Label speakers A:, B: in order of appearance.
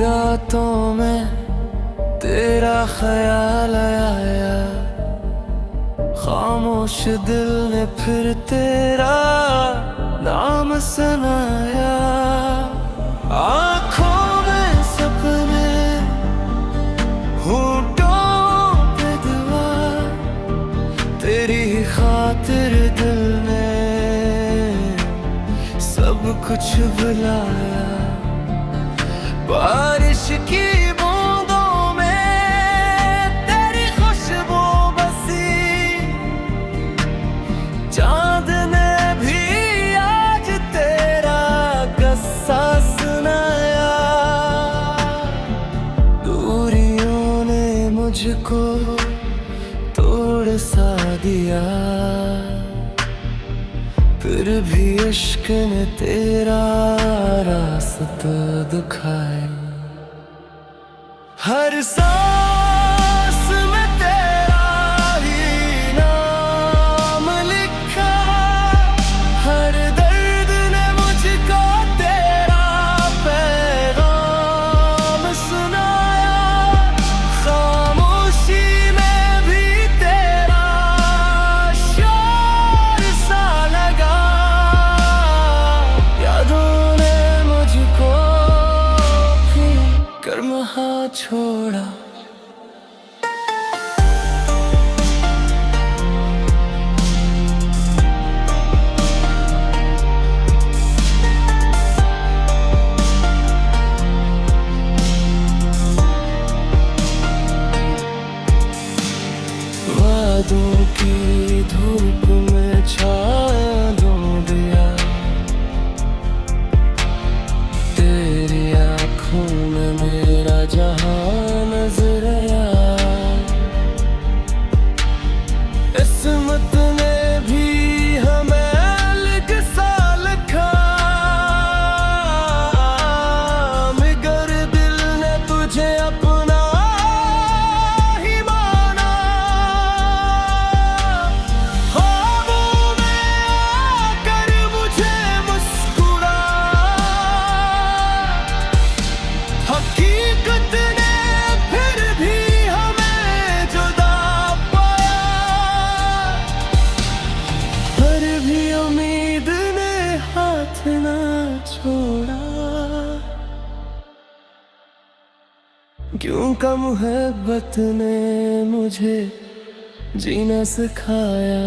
A: रातों में तेरा ख्याल आया, खामोश दिल ने फिर तेरा नाम सुनाया। आँखों में सपने, होठों पे दुआ, तेरी खातिर दिल ने सब कुछ भुलाया। बारिश की बूंदों में तेरी खुशबू बसी, चांद ने भी आज तेरा किस्सा सुनाया। दूरियों ने मुझको तोड़ सा दिया, फिर भी इश्क ने तेरा रास्ता दिखाया। हर सांस में तेरा ही नाम लिखा, हर दर्द ने मुझको तेरा पैगाम सुनाया। खामोशी में भी तेरा शोर सा लगा, यादों ने मुझको भी करमहा छोड़ा। वादों की धूप में छाया ढूंढ दिया, तेरी आँखों में मेरा जहां नजर आया। किस्मत ने भी हमें अलग सा लिखा, मगर दिल ने तुझे अपना ही माना। ख्वाबों में आकर मुझे मुस्कुरा, हकीकत ने फिर भी हमें जुदा पाया। पर भी उम्मीद ने हाथ ना छोड़ा, क्यों का मोहब्बत ने मुझे जीना सिखाया।